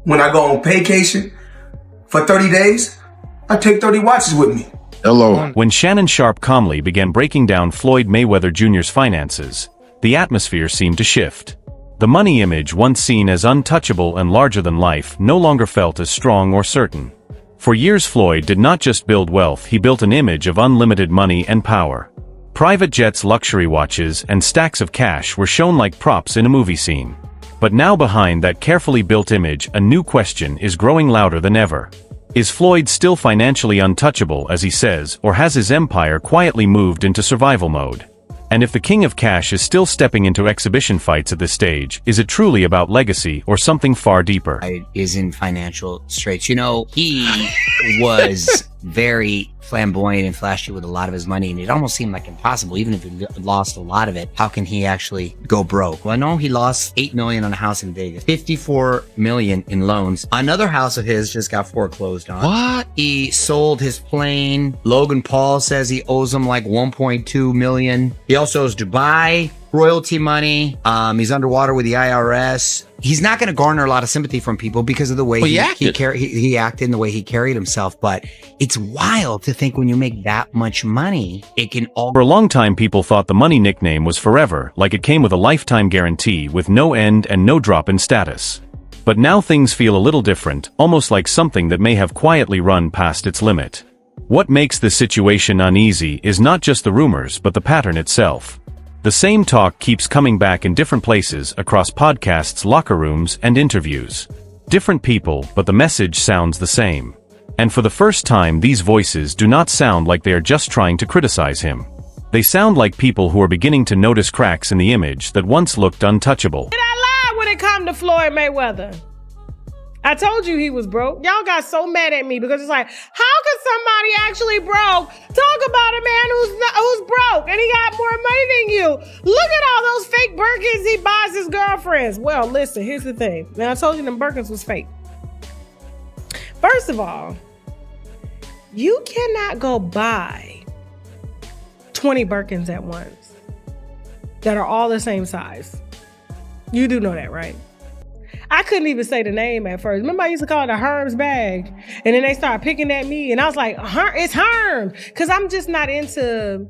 When I go on vacation for 30 days, I take 30 watches with me. Hello. When Shannon Sharpe calmly began breaking down Floyd Mayweather Jr.'s finances, the atmosphere seemed to shift. The money image once seen as untouchable and larger than life no longer felt as strong or certain. For years Floyd did not just build wealth, he built an image of unlimited money and power. Private jets, luxury watches, and stacks of cash were shown like props in a movie scene. But now behind that carefully built image, a new question is growing louder than ever. Is Floyd still financially untouchable as he says, or has his empire quietly moved into survival mode? And if the king of cash is still stepping into exhibition fights at this stage, is it truly about legacy or something far deeper? Is in financial straits. You know, he was very flamboyant and flashy with a lot of his money, and it almost seemed like impossible. Even if he lost a lot of it, how can he actually go broke? Well, I know he lost $8 million on a house in Vegas, $54 million in loans. Another house of his just got foreclosed on. What? He sold his plane. Logan Paul says he owes him like $1.2 million. He also owes Dubai royalty money. He's underwater with the IRS. He's not going to garner a lot of sympathy from people because of the way he acted and the way he carried himself. But it's wild to think when you make that much money, it can all... For a long time, people thought the money nickname was forever, like it came with a lifetime guarantee with no end and no drop in status. But now things feel a little different, almost like something that may have quietly run past its limit. What makes this situation uneasy is not just the rumors, but the pattern itself. The same talk keeps coming back in different places across podcasts, locker rooms, and interviews. Different people, but the message sounds the same. And for the first time, these voices do not sound like they are just trying to criticize him. They sound like people who are beginning to notice cracks in the image that once looked untouchable. Did I lie when it come to Floyd Mayweather? I told you he was broke. Y'all got so mad at me because it's like, how could somebody actually broke talk about a man who's broke and he got more money than you? Look at all those fake Birkins he buys his girlfriends. Well, listen, here's the thing. Now, I told you them Birkins was fake. First of all, you cannot go buy 20 Birkins at once that are all the same size. You do know that, right? I couldn't even say the name at first. Remember I used to call it a Herm's bag? And then they started picking at me and I was like, it's Herm. Because I'm just not into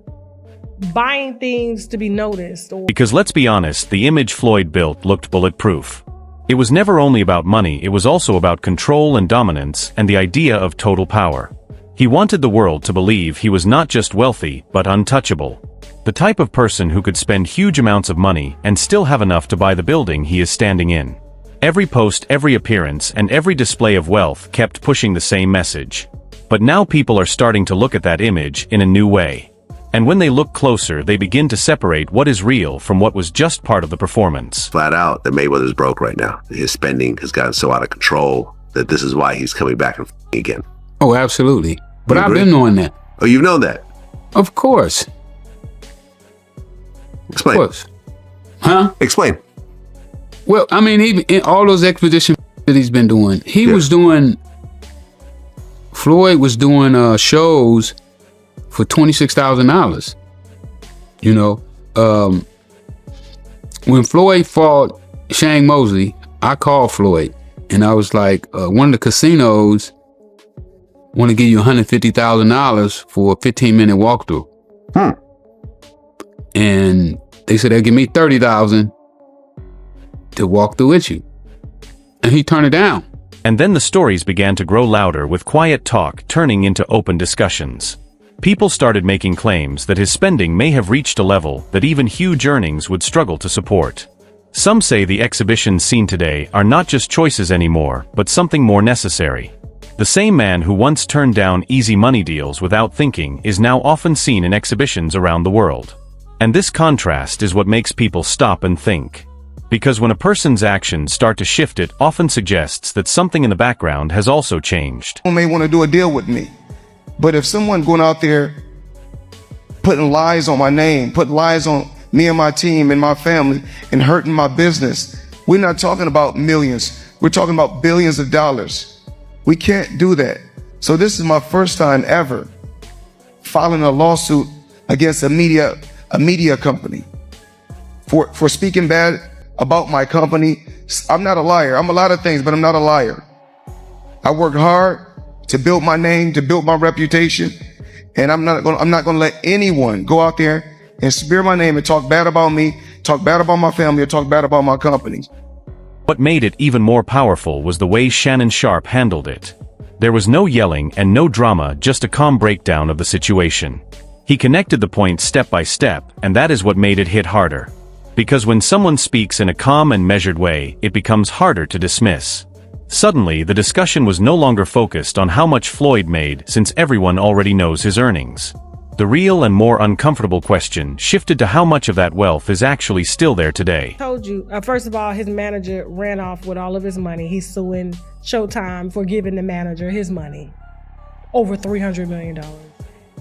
buying things to be noticed. Because let's be honest, the image Floyd built looked bulletproof. It was never only about money, it was also about control and dominance and the idea of total power. He wanted the world to believe he was not just wealthy, but untouchable. The type of person who could spend huge amounts of money and still have enough to buy the building he is standing in. Every post, every appearance, and every display of wealth kept pushing the same message. But now people are starting to look at that image in a new way. And when they look closer, they begin to separate what is real from what was just part of the performance. Flat out that Mayweather's broke right now. His spending has gotten so out of control that this is why he's coming back and again. Oh, absolutely. But I've been knowing that. Oh, you've known that? Of course. Explain. Of course. Huh? Explain. Well, I mean, in all those expeditions that he's been doing, Floyd was doing shows for $26,000. You know, when Floyd fought Shane Mosley, I called Floyd and I was like, one of the casinos want to give you $150,000 for a 15-minute walkthrough. And they said they'll give me $30,000 to walk through with you. And he turned it down. And then the stories began to grow louder, with quiet talk turning into open discussions. People started making claims that his spending may have reached a level that even huge earnings would struggle to support. Some say the exhibitions seen today are not just choices anymore, but something more necessary. The same man who once turned down easy money deals without thinking is now often seen in exhibitions around the world. And this contrast is what makes people stop and think. Because when a person's actions start to shift, it often suggests that something in the background has also changed. Someone may want to do a deal with me, but if someone going out there putting lies on my name, putting lies on me and my team and my family and hurting my business, we're not talking about millions. We're talking about billions of dollars. We can't do that. So this is my first time ever filing a lawsuit against a media company for speaking bad about my company, I'm not a liar. I'm a lot of things, but I'm not a liar. I worked hard to build my name, to build my reputation, and I'm not gonna let anyone go out there and smear my name and talk bad about me, talk bad about my family, or talk bad about my company. What made it even more powerful was the way Shannon Sharpe handled it. There was no yelling and no drama, just a calm breakdown of the situation. He connected the points step by step, and that is what made it hit harder. Because when someone speaks in a calm and measured way, it becomes harder to dismiss. Suddenly, the discussion was no longer focused on how much Floyd made, since everyone already knows his earnings. The real and more uncomfortable question shifted to how much of that wealth is actually still there today. Told you, first of all, his manager ran off with all of his money. He's suing Showtime for giving the manager his money. Over $300 million.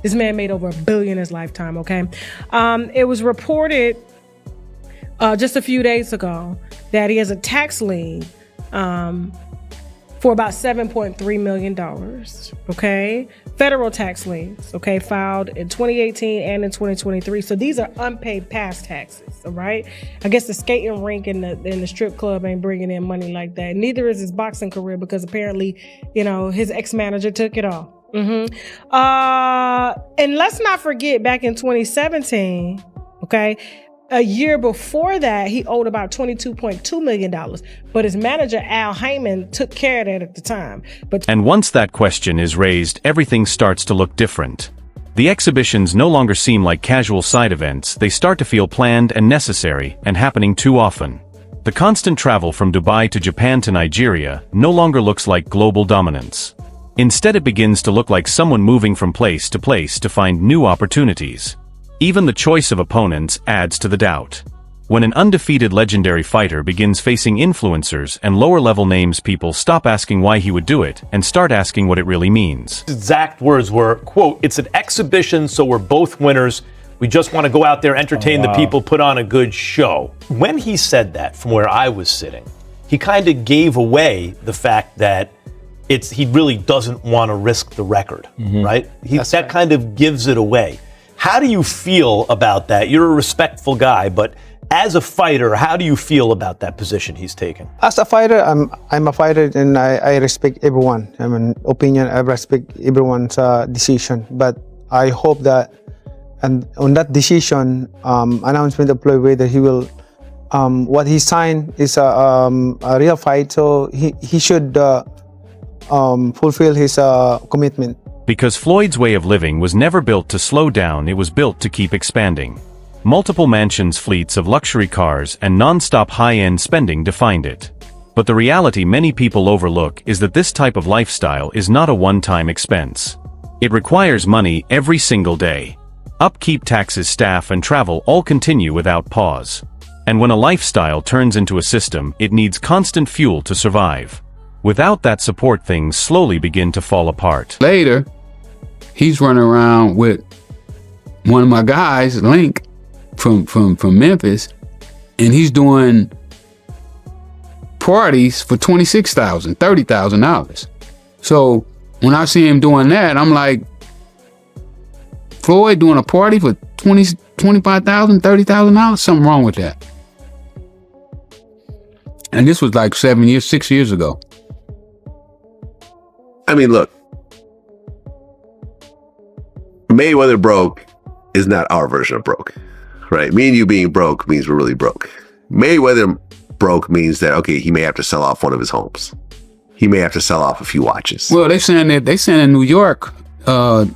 This man made over $1 billion in his lifetime, okay? It was reported just a few days ago that he has a tax lien for about $7.3 million, okay? Federal tax liens, okay, filed in 2018 and in 2023. So these are unpaid past taxes, all right? I guess the skating rink and the strip club ain't bringing in money like that. Neither is his boxing career, because apparently, you know, his ex-manager took it all. And let's not forget, back in 2017, okay, a year before that, he owed about $22.2 million, but his manager, Al Heyman, took care of that at the time. And once that question is raised, everything starts to look different. The exhibitions no longer seem like casual side events, they start to feel planned and necessary, and happening too often. The constant travel from Dubai to Japan to Nigeria no longer looks like global dominance. Instead, it begins to look like someone moving from place to find new opportunities. Even the choice of opponents adds to the doubt. When an undefeated legendary fighter begins facing influencers and lower-level names, people stop asking why he would do it and start asking what it really means. Exact words were, quote, "It's an exhibition, so we're both winners. We just want to go out there, entertain the people, put on a good show." When he said that, from where I was sitting, he kind of gave away the fact that he really doesn't want to risk the record, right? That kind of gives it away. How do you feel about that? You're a respectful guy, but as a fighter, how do you feel about that position he's taken? As a fighter, I'm a fighter, and I respect everyone. I mean, opinion, I respect everyone's decision. But I hope that, and on that decision, announcement of Floyd Mayweather, he will, what he signed is a real fight, so he should fulfill his commitment. Because Floyd's way of living was never built to slow down, it was built to keep expanding. Multiple mansions, fleets of luxury cars, and non-stop high-end spending defined it. But the reality many people overlook is that this type of lifestyle is not a one-time expense. It requires money every single day. Upkeep, taxes, staff, and travel all continue without pause. And when a lifestyle turns into a system, it needs constant fuel to survive. Without that support, things slowly begin to fall apart. Later, he's running around with one of my guys, Link, from Memphis, and he's doing parties for $26,000, $30,000. So when I see him doing that, I'm like, Floyd doing a party for $25,000, $30,000? Something wrong with that. And this was like 6 years ago. I mean, look, Mayweather broke is not our version of broke, right? Me and you being broke means we're really broke. Mayweather broke means that, okay, he may have to sell off one of his homes. He may have to sell off a few watches. Well, they saying in New York, the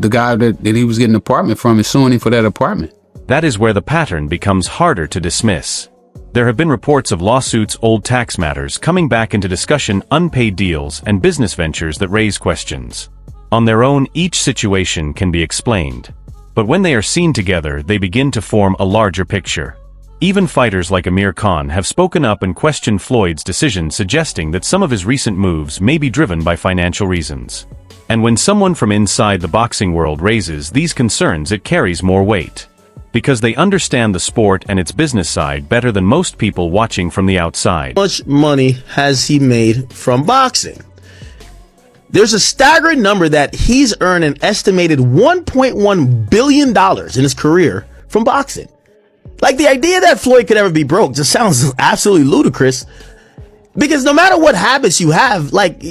guy that he was getting an apartment from is suing him for that apartment. That is where the pattern becomes harder to dismiss. There have been reports of lawsuits, old tax matters coming back into discussion, unpaid deals, and business ventures that raise questions. On their own, each situation can be explained. But when they are seen together, they begin to form a larger picture. Even fighters like Amir Khan have spoken up and questioned Floyd's decision, suggesting that some of his recent moves may be driven by financial reasons. And when someone from inside the boxing world raises these concerns, it carries more weight. Because they understand the sport and its business side better than most people watching from the outside. How much money has he made from boxing? There's a staggering number that he's earned an estimated $1.1 billion in his career from boxing. Like, the idea that Floyd could ever be broke just sounds absolutely ludicrous. Because no matter what habits you have, like,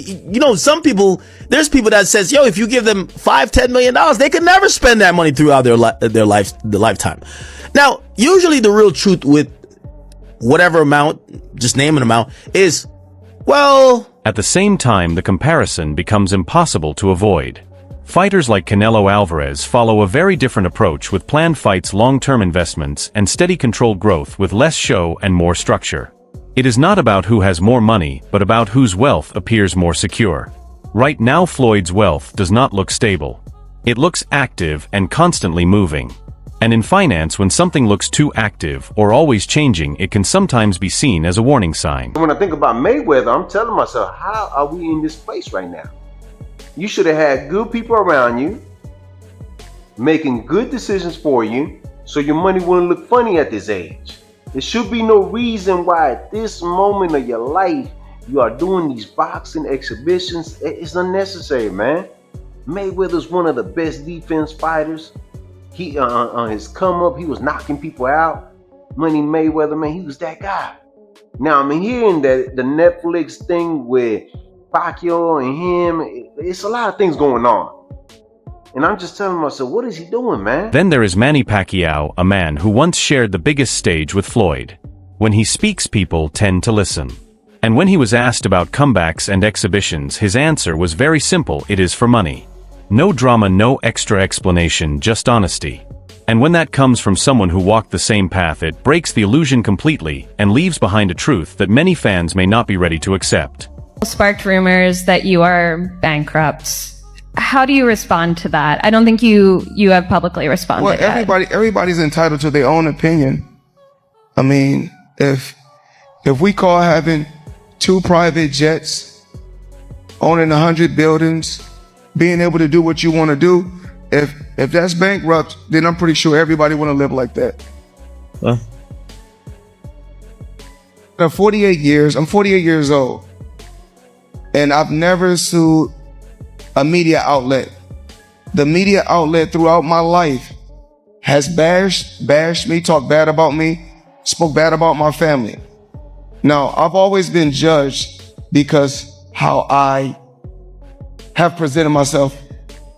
some people, there's people that says, yo, if you give them $5-10 million, they could never spend that money throughout their lifetime. Now, usually the real truth with whatever amount, just name an amount, is, well, At the same time, the comparison becomes impossible to avoid. Fighters like Canelo Alvarez follow a very different approach with planned fights, long-term investments, and steady controlled growth with less show and more structure. It is not about who has more money, but about whose wealth appears more secure. Right now, Floyd's wealth does not look stable. It looks active and constantly moving. And in finance, when something looks too active or always changing, it can sometimes be seen as a warning sign. When I think about Mayweather, I'm telling myself, how are we in this place right now? You should have had good people around you, making good decisions for you, so your money wouldn't look funny at this age. There should be no reason why at this moment of your life you are doing these boxing exhibitions. It's unnecessary, man. Mayweather's one of the best defense fighters. He on his come up, he was knocking people out. Money Mayweather, man, he was that guy. Now I'm hearing that the Netflix thing with Pacquiao and him, it's a lot of things going on. And I'm just telling myself, what is he doing, man? Then there is Manny Pacquiao, a man who once shared the biggest stage with Floyd. When he speaks, people tend to listen. And when he was asked about comebacks and exhibitions, his answer was very simple: it is for money. No drama, no extra explanation, just honesty. And when that comes from someone who walked the same path, it breaks the illusion completely and leaves behind a truth that many fans may not be ready to accept. Sparked rumors that you are bankrupt. How do you respond to that? I don't think you have publicly responded. Well, yet. everybody's entitled to their own opinion. I mean, if we call having 2 private jets, owning 100 buildings, being able to do what you want to do, if that's bankrupt, then I'm pretty sure everybody want to live like that. Huh? I'm 48 years old, and I've never sued a media outlet. The media outlet throughout my life has bashed me, talked bad about me, spoke bad about my family. Now, I've always been judged because how I have presented myself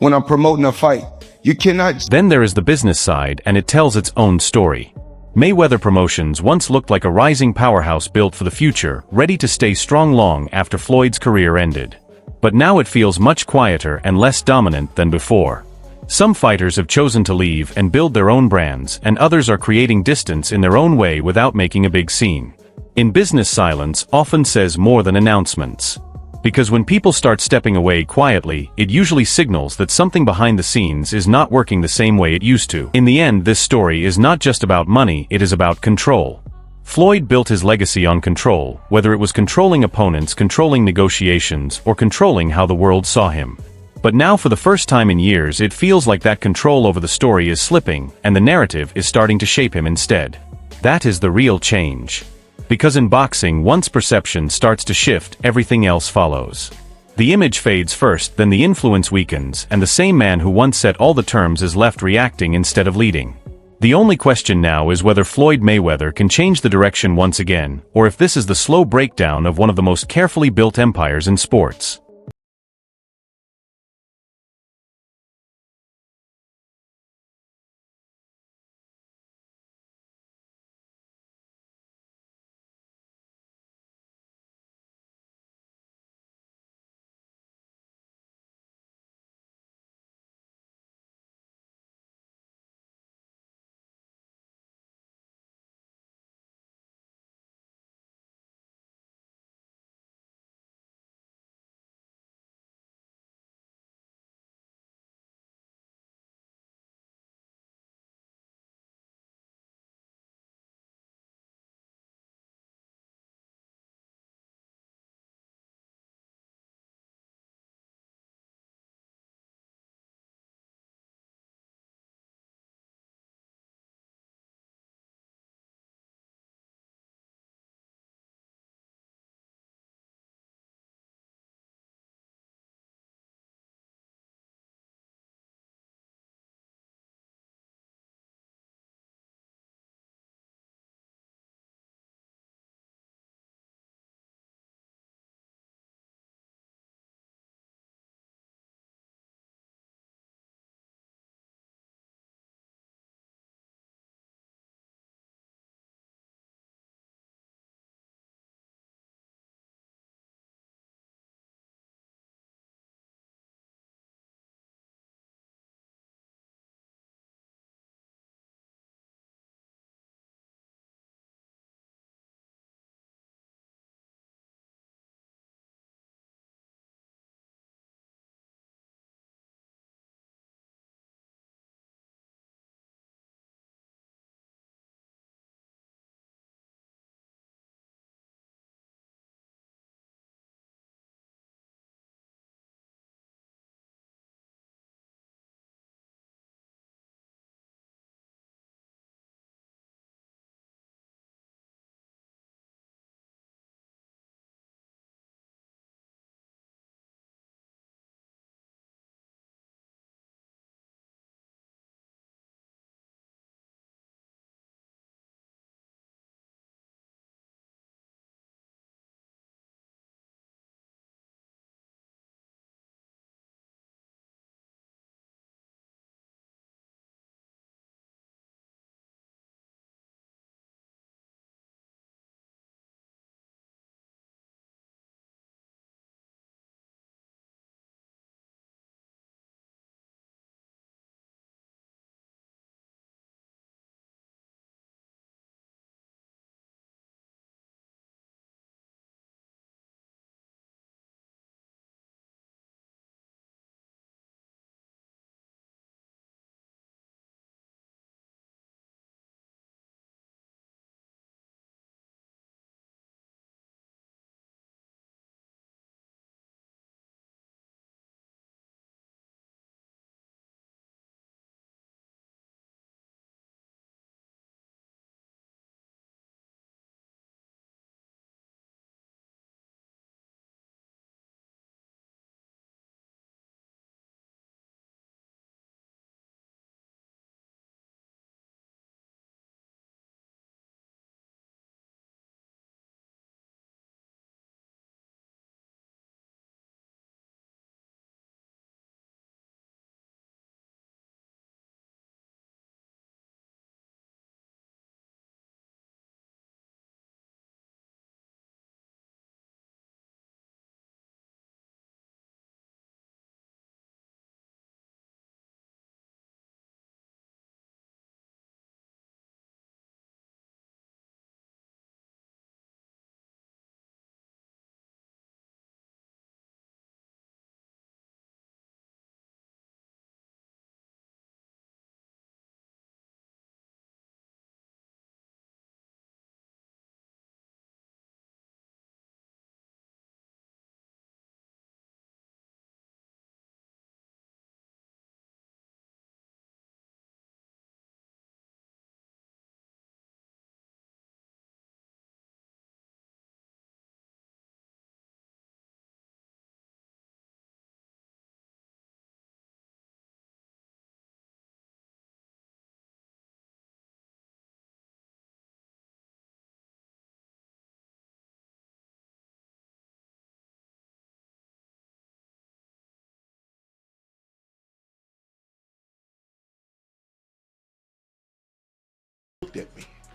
when I'm promoting a fight. You cannot. Then there is the business side, and it tells its own story. Mayweather Promotions once looked like a rising powerhouse built for the future, ready to stay strong long after Floyd's career ended. But now it feels much quieter and less dominant than before. Some fighters have chosen to leave and build their own brands, and others are creating distance in their own way without making a big scene. In business, silence often says more than announcements. Because when people start stepping away quietly, it usually signals that something behind the scenes is not working the same way it used to. In the end, this story is not just about money, it is about control. Floyd built his legacy on control, whether it was controlling opponents, controlling negotiations, or controlling how the world saw him. But now, for the first time in years, it feels like that control over the story is slipping, and the narrative is starting to shape him instead. That is the real change. Because in boxing, once perception starts to shift, everything else follows. The image fades first, then the influence weakens, and the same man who once set all the terms is left reacting instead of leading. The only question now is whether Floyd Mayweather can change the direction once again, or if this is the slow breakdown of one of the most carefully built empires in sports.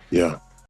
Yeah.